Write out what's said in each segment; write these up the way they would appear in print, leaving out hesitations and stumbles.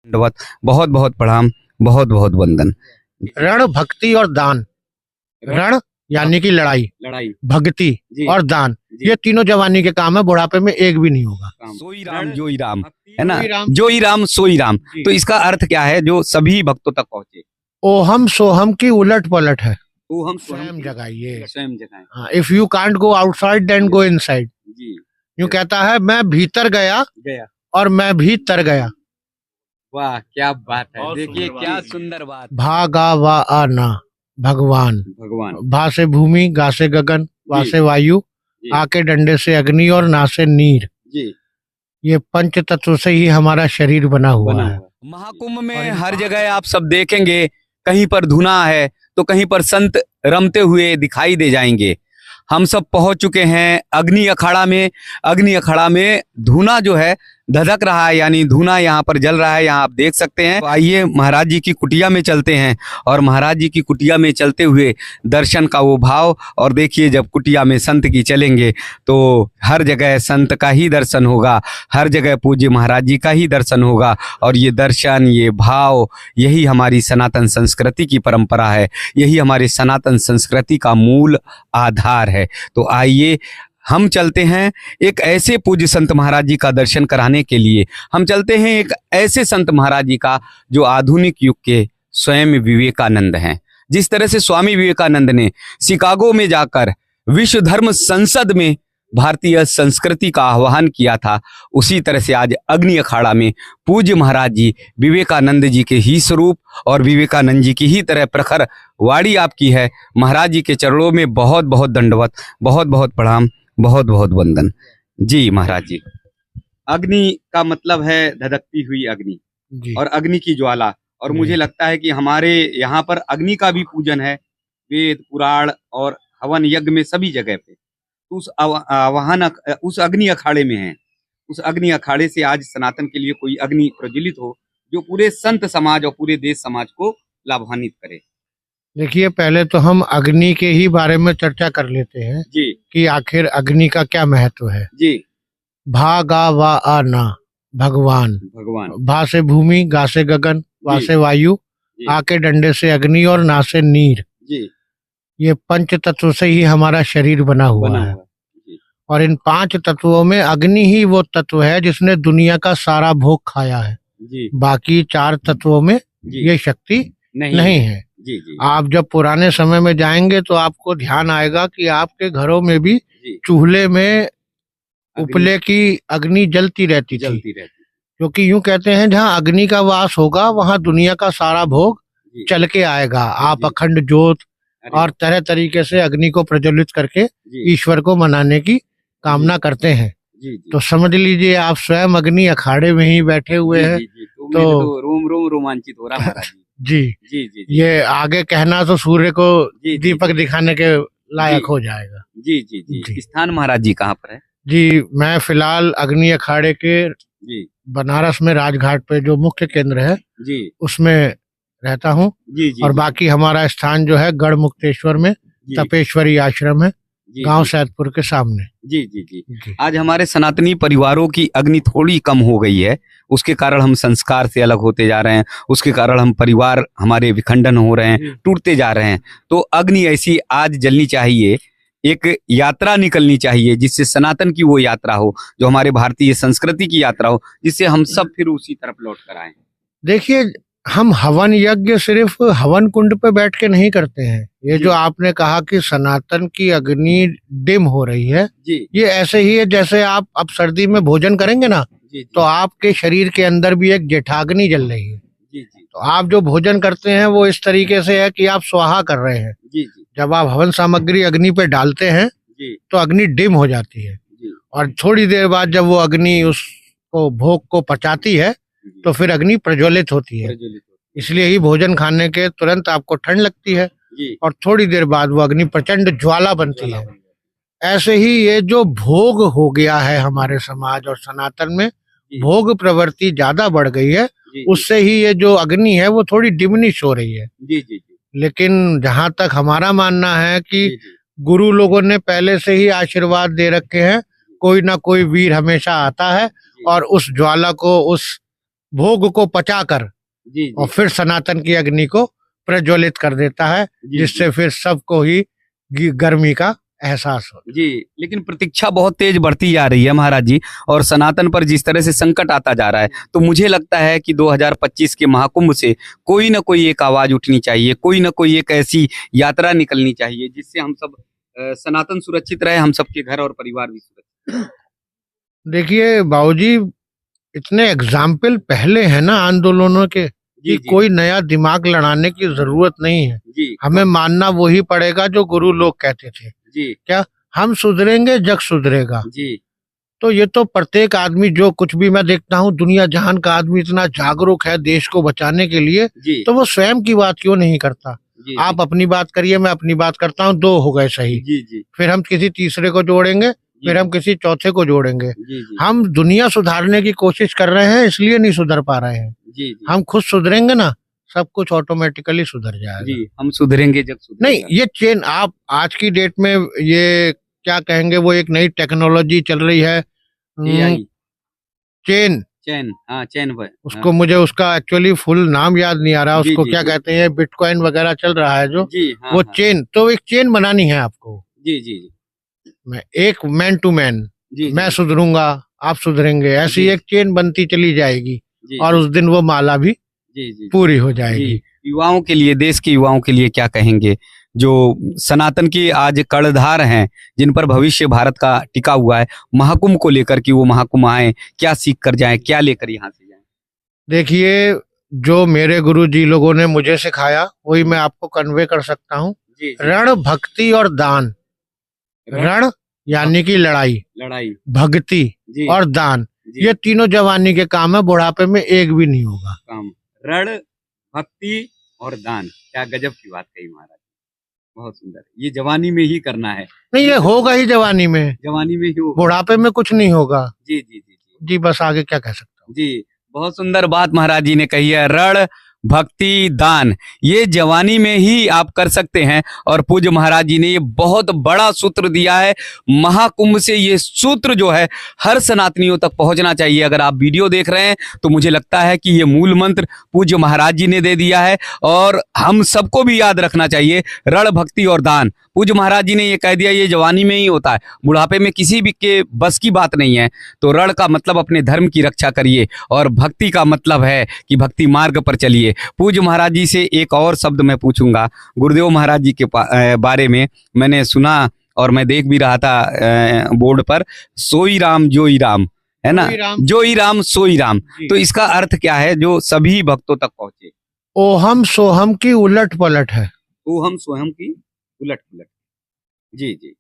दंडवत, बहुत बहुत प्रणाम, बहुत बहुत वंदन। रण, भक्ति और दान। रण यानी कि लड़ाई, लड़ाई, भक्ति जी, और दान, जी। ये तीनों जवानी के काम है, बुढ़ापे में एक भी नहीं होगा। सोई राम जोई राम, है ना? जोई राम। जोई राम सोई राम। जी। तो इसका अर्थ क्या है जो सभी भक्तों तक पहुंचे? ओहम सोहम की उलट पलट है। वो हम स्वयं जगाइए। स्वयं जगाएं। हाँ, if you can't go outside then go inside. जी, यूं कहता है, मैं भीतर गया गया। और मैं भी तर गया। वाह, क्या बात है! बहुत देखिए सुंदर क्या बात। सुंदर बात। भा गा वा आ ना, भगवान। भगवान। भा से भूमि, गा से गगन, वा जी। से वायु, जी। आ के डंडे से अग्नि और ना से नीर। जी, ये पंच तत्व से ही हमारा शरीर बना हुआ है। महाकुंभ में हर जगह आप सब देखेंगे, कहीं पर धुना है तो कहीं पर संत रमते हुए दिखाई दे जाएंगे। हम सब पहुंच चुके हैं अग्नि अखाड़ा में। अग्नि अखाड़ा में धुना जो है धधक रहा है, यानी धुना यहाँ पर जल रहा है, यहाँ आप देख सकते हैं। तो आइए महाराज जी की कुटिया में चलते हैं और महाराज जी की कुटिया में चलते हुए दर्शन का वो भाव। और देखिए, जब कुटिया में संत की चलेंगे तो हर जगह संत का ही दर्शन होगा, हर जगह पूज्य महाराज जी का ही दर्शन होगा। और ये दर्शन, ये भाव, यही हमारी सनातन संस्कृति की परंपरा है, यही हमारी सनातन संस्कृति का मूल आधार है। तो आइए हम चलते हैं एक ऐसे पूज्य संत महाराज जी का दर्शन कराने के लिए। हम चलते हैं एक ऐसे संत महाराज जी का जो आधुनिक युग के स्वयं विवेकानंद हैं। जिस तरह से स्वामी विवेकानंद ने शिकागो में जाकर विश्व धर्म संसद में भारतीय संस्कृति का आह्वान किया था, उसी तरह से आज अग्नि अखाड़ा में पूज्य महाराज जी विवेकानंद जी के ही स्वरूप और विवेकानंद जी की ही तरह प्रखर वाणी आपकी है। महाराज जी के चरणों में बहुत बहुत दंडवत, बहुत बहुत प्रणाम, बहुत बहुत वंदन। जी महाराज जी। अग्नि का मतलब है धधकती हुई अग्नि जी। और अग्नि की ज्वाला। और जी। मुझे लगता है कि हमारे यहाँ पर अग्नि का भी पूजन है, वेद पुराण और हवन यज्ञ में सभी जगह पे। उस अग्नि अखाड़े में है। उस अग्नि अखाड़े से आज सनातन के लिए कोई अग्नि प्रज्वलित हो जो पूरे संत समाज और पूरे देश समाज को लाभान्वित करे। देखिए, पहले तो हम अग्नि के ही बारे में चर्चा कर लेते हैं जी, कि आखिर अग्नि का क्या महत्व है। जी। भा गा वा आ ना, भगवान। भगवान। भा से भूमि, गा से गगन, वा जी। से वायु, जी। आ के डंडे से अग्नि और ना से नीर। जी, ये पंच तत्व से ही हमारा शरीर बना हुआ है। जी, और इन पांच तत्वों में अग्नि ही वो तत्व है जिसने दुनिया का सारा भोग खाया है। जी, बाकी चार तत्वों में जी। ये शक्ति नहीं है। जी, जी, आप जब पुराने समय में जाएंगे तो आपको ध्यान आएगा कि आपके घरों में भी जी। चूल्हे में उपले की अग्नि जलती रहती थी। क्योंकि यूं कहते हैं, जहाँ अग्नि का वास होगा वहां दुनिया का सारा भोग जी। चल के आएगा। आप जी। अखंड ज्योत अरे और तरह तरीके से अग्नि को प्रज्वलित करके जी, ईश्वर को मनाने की कामना करते हैं। जी, जी। तो समझ लीजिए, आप स्वयं अग्नि अखाड़े में ही बैठे हुए हैं। जी, जी, तो मेरे तो रोम रोम रोमांचित हो रहा महाराज जी। जी। जी, जी, जी। ये आगे कहना तो सूर्य को जी, दीपक दिखाने के लायक जी। हो जाएगा। जी, जी, जी। जी। स्थान महाराज जी कहाँ पर है? जी, मैं फिलहाल अग्नि अखाड़े के जी, बनारस में राजघाट पे जो मुख्य केंद्र है जी, उसमें रहता हूँ। जी, जी। और बाकी हमारा स्थान जो है गढ़ मुक्तेश्वर में जी, तपेश्वरी आश्रम है, जी, गांव जी। सैदपुर के सामने। जी, जी, जी। जी। आज हमारे सनातनी परिवारों की अग्नि थोड़ी कम हो गई है, उसके कारण हम संस्कार से अलग होते जा रहे हैं, उसके कारण हम परिवार हमारे विखंडन हो रहे हैं, टूटते जा रहे हैं। तो अग्नि ऐसी आज जलनी चाहिए, एक यात्रा निकलनी चाहिए जिससे सनातन की वो यात्रा हो, जो हमारे भारतीय संस्कृति की यात्रा हो, जिससे हम सब फिर उसी तरफ लौट कर आए। देखिए, हम हवन यज्ञ सिर्फ हवन कुंड पे बैठ के नहीं करते हैं। ये जी। जो आपने कहा कि सनातन की अग्नि डिम हो रही है, जी, ये ऐसे ही है जैसे आप अब सर्दी में भोजन करेंगे ना, जी, तो आपके शरीर के अंदर भी एक जेठाग्नि जल रही है। जी, जी, तो आप जो भोजन करते हैं वो इस तरीके से है कि आप स्वाहा कर रहे हैं। जी, जी, जब आप हवन सामग्री अग्नि पे डालते हैं जी, तो अग्नि डिम हो जाती है। जी, और थोड़ी देर बाद जब वो अग्नि उसको भोग को पचाती है जी। तो फिर अग्नि प्रज्वलित होती है। प्रज्वलित होती इसलिए ही भोजन खाने के तुरंत आपको ठंड लगती है है। जी, और थोड़ी देर बाद वो अग्नि प्रचंड ज्वाला बनती है। जी, ऐसे ही ये जो भोग हो गया है हमारे समाज और सनातन में, भोग प्रवृत्ति ज्यादा बढ़ गई है, जी, उससे ही ये जो अग्नि है वो थोड़ी डिमिनिश हो रही है। जी, जी, जी, लेकिन जहां तक हमारा मानना है कि जी, जी। गुरु लोगों ने पहले से ही आशीर्वाद दे रखे हैं, कोई ना कोई वीर हमेशा आता है और उस ज्वाला को, उस भोग को पचाकर जी और फिर सनातन की अग्नि को प्रज्वलित कर देता है, जी जिससे फिर सबको ही गर्मी का एहसास हो। जी। लेकिन प्रतीक्षा बहुत तेज बढ़ती जा रही है महाराज जी, और सनातन पर जिस तरह से संकट आता जा रहा है, तो मुझे लगता है कि 2025 के महाकुंभ से कोई ना कोई एक आवाज उठनी चाहिए, कोई ना कोई एक ऐसी यात्रा निकलनी चाहिए जिससे हम सब सनातन सुरक्षित रहे, हम सबके घर और परिवार भी सुरक्षित। देखिए बाबूजी, इतने एग्जाम्पल पहले है ना आंदोलनों के, कि जी कोई नया दिमाग लड़ाने की जरूरत नहीं है। जी हमें मानना वही पड़ेगा जो गुरु लोग कहते थे, जी क्या हम सुधरेंगे जग सुधरेगा। जी तो ये तो प्रत्येक आदमी, जो कुछ भी मैं देखता हूँ, दुनिया जहान का आदमी इतना जागरूक है देश को बचाने के लिए, जी तो वो स्वयं की बात क्यों नहीं करता। जी आप अपनी बात करिए, मैं अपनी बात करता हूँ, दो हो गए सही। जी जी फिर हम किसी तीसरे को जोड़ेंगे, फिर हम किसी चौथे को जोड़ेंगे। जी जी हम दुनिया सुधारने की कोशिश कर रहे हैं, इसलिए नहीं सुधर पा रहे हैं। जी जी हम खुद सुधरेंगे ना, सब कुछ ऑटोमेटिकली सुधर जाएगा। जी, हम सुधरेंगे जग सुधरेगा। नहीं, ये चेन, आप आज की डेट में ये क्या कहेंगे, वो एक नई टेक्नोलॉजी चल रही है, AI, चेन। चैन, हाँ चैन पर, उसको मुझे उसका एक्चुअली फुल नाम याद नहीं आ रहा, जी, उसको जी, क्या जी। कहते हैं, बिटकॉइन वगैरह चल रहा है जो, जी हाँ वो हाँ, चेन। तो एक चेन बनानी है आपको, जी जी जी मैं एक मैन टू मैन, जी मैं सुधरूंगा आप सुधरेंगे, ऐसी जी। एक चेन बनती चली जाएगी, जी और उस दिन वो माला भी जी जी पूरी हो जी। जाएगी। युवाओं के लिए, देश के युवाओं के लिए क्या कहेंगे, जो सनातन की आज कर्णधार हैं, जिन पर भविष्य भारत का टिका हुआ है, महाकुंभ को लेकर कि वो महाकुंभ आए, क्या सीख कर जाएं, क्या लेकर यहाँ से जाएं? देखिए, जो मेरे गुरु जी लोगों ने मुझे सिखाया वही मैं आपको कन्वे कर सकता हूँ। जी जी। रण, भक्ति और दान। रण यानी कि लड़ाई, लड़ाई, भक्ति जी और दान, जी, ये तीनों जवानी के काम है, बुढ़ापे में एक भी नहीं होगा। काम, रण, भक्ति और दान, क्या गजब की बात कही महाराज, बहुत सुंदर। ये जवानी में ही करना है। नहीं, ये होगा ही जवानी में, जवानी में ही होगा। बुढ़ापे में कुछ नहीं होगा। जी जी जी जी जी, बस आगे क्या कह सकता हूँ। जी, बहुत सुंदर बात महाराज जी ने कही है। रण, भक्ति, दान, ये जवानी में ही आप कर सकते हैं। और पूज्य महाराज जी ने ये बहुत बड़ा सूत्र दिया है। महाकुंभ से ये सूत्र जो है हर सनातनियों तक पहुंचना चाहिए। अगर आप वीडियो देख रहे हैं तो मुझे लगता है कि ये मूल मंत्र पूज्य महाराज जी ने दे दिया है, और हम सबको भी याद रखना चाहिए। रण, भक्ति और दान, पूज्य महाराज जी ने ये कह दिया, ये जवानी में ही होता है, बुढ़ापे में किसी भी के बस की बात नहीं है। तो रण का मतलब अपने धर्म की रक्षा करिए, और भक्ति का मतलब है कि भक्ति मार्ग पर चलिए। पूज्य महाराज जी से एक और शब्द मैं पूछूंगा। गुरुदेव महाराज जी के बारे में मैंने सुना, और मैं देख भी रहा था बोर्ड पर, सोई राम जोई राम, है ना, जोई राम सोई राम। तो इसका अर्थ क्या है जो सभी भक्तों तक पहुंचे? ओहम सोहम की उलट पलट है। ओहम सोहम की उलट पलट। जी जी।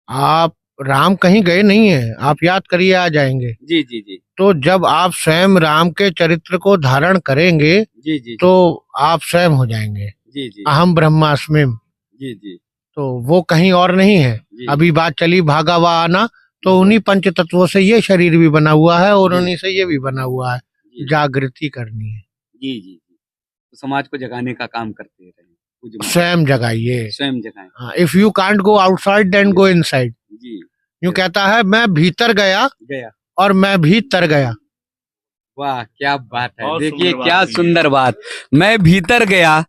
आप राम कहीं गए नहीं है, आप याद करिए, आ जाएंगे। जी जी जी तो जब आप स्वयं राम के चरित्र को धारण करेंगे, जी जी, तो आप स्वयं हो जाएंगे। जी जी अहम ब्रह्मास्मि। जी जी तो वो कहीं और नहीं है। जी। अभी बात चली भागा वा आना, तो उन्हीं पंच तत्वों से ये शरीर भी बना हुआ है, और उन्हीं से ये भी बना हुआ है। जागृति करनी है। जी जी जी, तो समाज को जगाने का काम करते रहे, स्वयं जगाइए। स्वयं जगाएं। हाँ, if you can't go outside then go inside. जी, यूं कहता है, मैं भीतर गया गया और मैं भी तर गया। वाह, क्या बात है। देखिए क्या सुंदर बात। मैं भीतर गया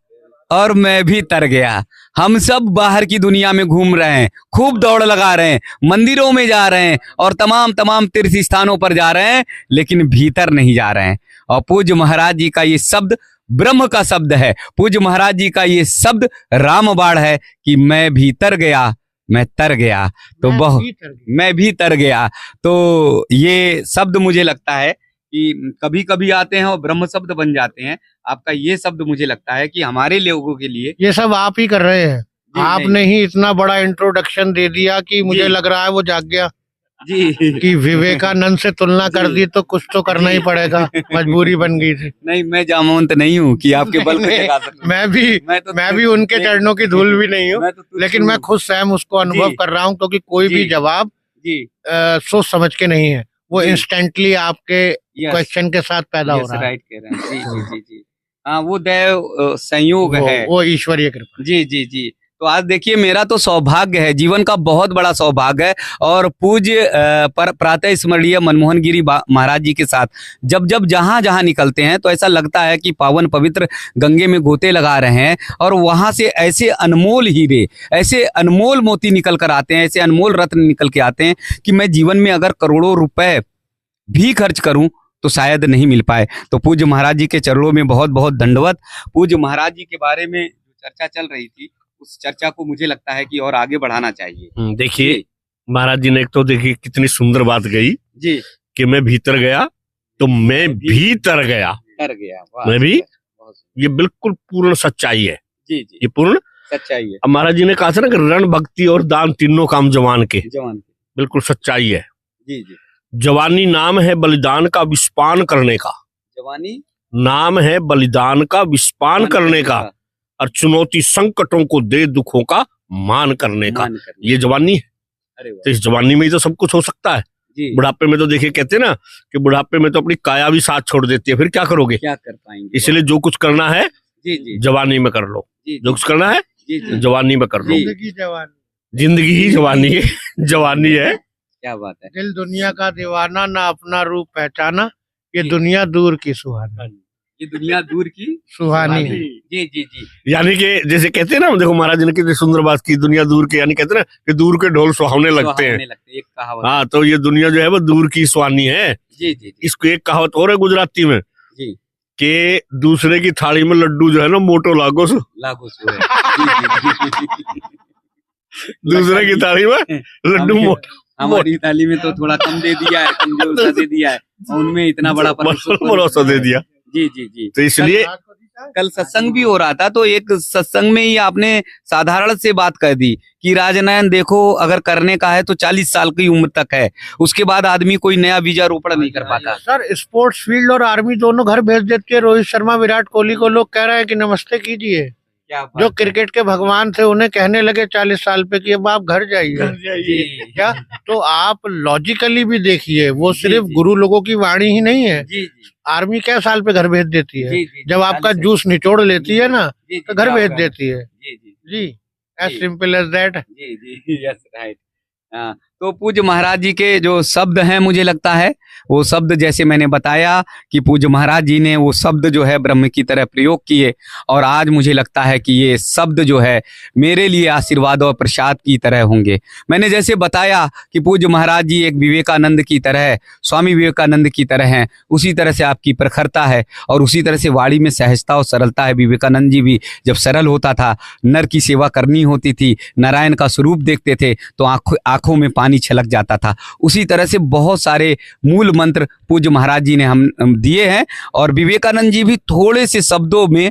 और मैं भी तर गया। हम सब बाहर की दुनिया में घूम रहे हैं, खूब दौड़ लगा रहे हैं, मंदिरों में जा रहे हैं और तमाम तीर्थ स्थानों पर जा रहे हैं, लेकिन भीतर नहीं जा रहे हैं। और पूज्य महाराज जी का ये शब्द ब्रह्म का शब्द है। पूज्य महाराज जी का ये शब्द रामबाण है कि मैं भीतर गया, मैं तर गया। तो मैं भी तर गया। तो ये शब्द मुझे लगता है कि कभी कभी आते हैं और ब्रह्म शब्द बन जाते हैं। आपका ये शब्द मुझे लगता है कि हमारे लोगों के लिए, ये सब आप ही कर रहे हैं। आपने ही इतना बड़ा इंट्रोडक्शन दे दिया कि मुझे लग रहा है वो जाग गया जी कि विवेकानंद से तुलना कर दी, तो कुछ तो करना ही पड़ेगा, मजबूरी बन गई थी। नहीं, मैं जामवंत नहीं हूँ कि आपके बल पे जगा सकूं। मैं भी उनके चरणों की धूल भी नहीं हूँ, लेकिन मैं खुद स्वयं उसको अनुभव कर रहा हूँ, क्योंकि कोई भी जवाब सोच समझ के नहीं है, वो इंस्टेंटली आपके क्वेश्चन के साथ पैदा हो रहा है। राइट कह रहे हैं। जी जी जी जी। हाँ, वो दैव संयोग है, वो ईश्वरीय कृपा। जी जी जी। तो आज देखिए मेरा तो सौभाग्य है, जीवन का बहुत बड़ा सौभाग्य है। और पूज्य प्रातः स्मरणीय मनमोहन गिरी महाराज जी के साथ जब जब जहां जहां निकलते हैं तो ऐसा लगता है कि पावन पवित्र गंगे में गोते लगा रहे हैं, और वहां से ऐसे अनमोल हीरे, ऐसे अनमोल मोती निकल कर आते हैं, ऐसे अनमोल रत्न निकल के आते हैं कि मैं जीवन में अगर करोड़ों रुपए भी खर्च करूं तो शायद नहीं मिल पाए। तो पूज्य महाराज जी के चरणों में बहुत बहुत दंडवत। पूज्य महाराज जी के बारे में जो चर्चा चल रही थी, उस चर्चा को मुझे लगता है कि और आगे बढ़ाना चाहिए। देखिए महाराज जी ने एक तो देखिए कितनी सुंदर बात कही जी कि मैं भीतर गया तो मैं भीतर गया, मैं भी, ये बिल्कुल पूर्ण सच्चाई है। जी जी, ये पूर्ण सच्चाई है। अब महाराज जी ने कहा था ना कि रण, भक्ति और दान तीनों काम जवान के, बिल्कुल सच्चाई है। जी जी, जवानी नाम है बलिदान का विस्पान करने का, जवानी नाम है बलिदान का विस्पान करने का, और चुनौती संकटों को दे दुखों का मान करने का, ये जवानी है। अरे तो इस जवानी में ही तो सब कुछ हो सकता है। बुढ़ापे में तो देखिए कहते हैं ना कि बुढ़ापे में तो अपनी काया भी साथ छोड़ देती है, फिर क्या करोगे, क्या कर पाएंगे। इसलिए जो कुछ करना है जी जी, जवानी में कर लो, जो कुछ करना है जी जी, जवानी में कर लो। जिंदगी ही जवानी है, जवानी है। क्या बात है। दिल दुनिया का दीवाना, ना अपना रूप पहचाना, ये दुनिया दूर की सुहानी, ये दुनिया दूर की सुहानी है। जी जी जी, यानी कि जैसे कहते हैं ना, देखो महाराज ने कितनी सुंदर बात की, दुनिया दूर की, यानी कहते हैं ना कि दूर के ढोल सुहावने लगते हैं। एक कहावत। हाँ, तो ये दुनिया जो है वो दूर की सुहानी है। जी जी, इसको एक कहावत और है गुजराती में जी, कि दूसरे की थाली में लड्डू जो है ना मोटो लागो सो, दूसरे की थाली में लड्डू मोटो, हमारी थाली में तो थोड़ा कम दे दिया है, कमजोर सा दे दिया है, उनमें इतना बड़ा भरोसा दे दिया। जी जी जी, तो इसलिए कल सत्संग भी हो रहा था, तो एक सत्संग में ही आपने साधारण से बात कर दी कि राजनयन देखो, अगर करने का है तो 40 साल की उम्र तक है, उसके बाद आदमी कोई नया बीजारोपण नहीं कर पाता। सर स्पोर्ट्स फील्ड और आर्मी दोनों घर भेज देती है। रोहित शर्मा, विराट कोहली को लोग कह रहे हैं कि नमस्ते कीजिए। जो क्रिकेट के भगवान थे उन्हें कहने लगे 40 साल पे कि अब आप घर जाइए। क्या तो आप लॉजिकली भी देखिए, वो सिर्फ गुरु लोगों की वाणी ही नहीं है। आर्मी क्या साल पे घर भेज देती है, जब आपका जूस निचोड़ लेती है ना तो घर भेज देती है। जी, एज सिंपल एज दैट। जी जी, यस राइट। तो पूज्य महाराज जी के जो शब्द हैं, मुझे लगता है वो शब्द, जैसे मैंने बताया कि पूज्य महाराज जी ने वो शब्द जो है ब्रह्म की तरह प्रयोग किए, और आज मुझे लगता है कि ये शब्द जो है मेरे लिए आशीर्वाद और प्रसाद की तरह होंगे। मैंने जैसे बताया कि पूज्य महाराज जी एक विवेकानंद की तरह, स्वामी विवेकानंद की तरह हैं, उसी तरह से आपकी प्रखरता है, और उसी तरह से वाणी में सहजता और सरलता है। विवेकानंद जी भी जब सरल होता था, नर की सेवा करनी होती थी, नारायण का स्वरूप देखते थे तो आंखों में पानी छलक जाता था। उसी तरह से बहुत सारे मूल मंत्र पूज्य महाराज जी ने हम दिए हैं, और विवेकानंद जी भी थोड़े से शब्दों में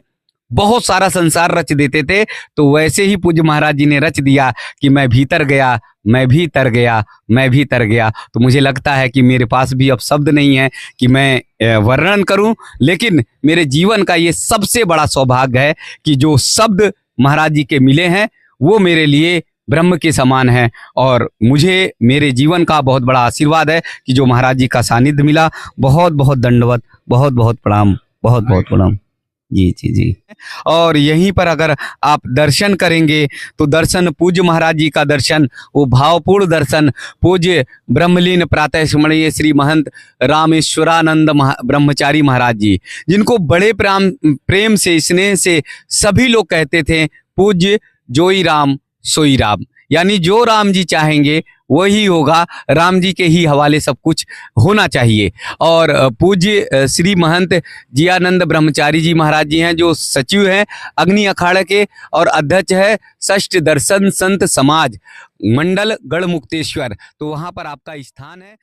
बहुत सारा संसार रच देते थे। तो वैसे ही पूज्य महाराज जी ने रच दिया कि मैं भीतर गया, मैं भी तर गया, मैं भी तर गया। तो मुझे लगता है कि मेरे पास भी अब शब्द नहीं है कि मैं वर्णन करूं, लेकिन मेरे जीवन का ये सबसे बड़ा सौभाग्य है कि जो शब्द महाराज जी के मिले हैं वो मेरे लिए ब्रह्म के समान है, और मुझे मेरे जीवन का बहुत बड़ा आशीर्वाद है कि जो महाराज जी का सानिध्य मिला। बहुत बहुत दंडवत, बहुत बहुत प्रणाम, बहुत बहुत प्रणाम। जी जी जी। और यहीं पर अगर आप दर्शन करेंगे तो दर्शन, पूज्य महाराज जी का दर्शन, वो भावपूर्ण दर्शन, पूज्य ब्रह्मलीन प्रातः स्मरणीय श्री महंत रामेश्वरानंद ब्रह्मचारी महाराज जी, जिनको बड़े प्रेम से, स्नेह से सभी लोग कहते थे पूज्य जोई राम सोई राम, यानी जो राम जी चाहेंगे वही होगा, राम जी के ही हवाले सब कुछ होना चाहिए। और पूज्य श्री महंत जियानंद ब्रह्मचारी जी महाराज जी हैं, जो सचिव हैं अग्नि अखाड़ा के, और अध्यक्ष है षष्ठ दर्शन संत समाज मंडल गढ़मुक्तेश्वर। तो वहाँ पर आपका स्थान है।